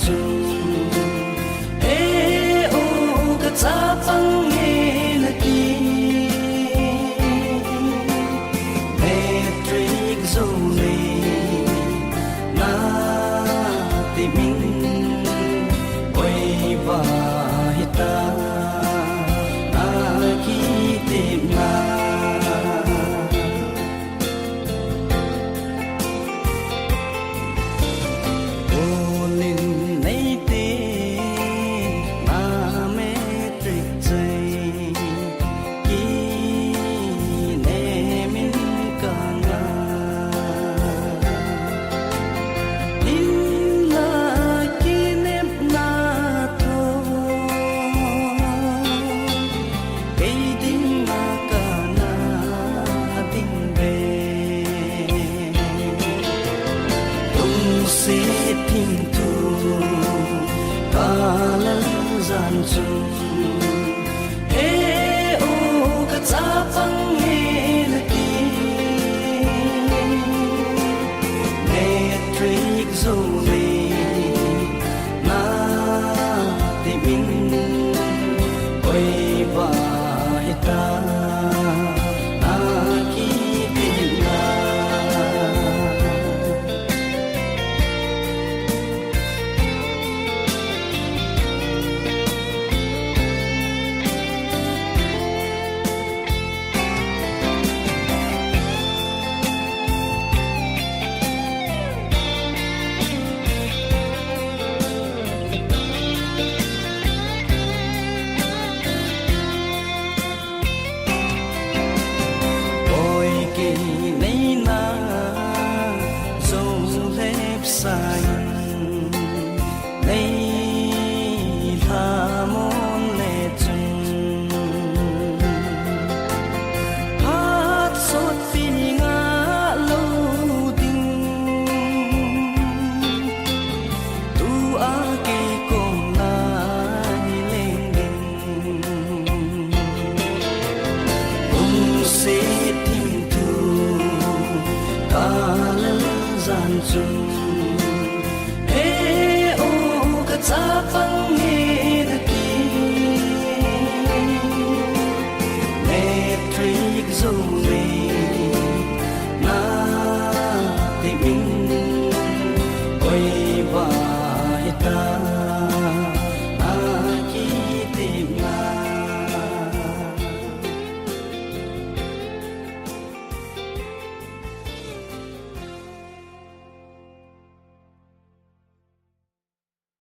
chung e o ka cha pang nge na ki metric zone na ti min oi ba hita na ki te na sẽ thinh thu ta lăn gian chung e o ka cha pang he na ki metric zone na ti min oi ba hita na ki tin na gian chung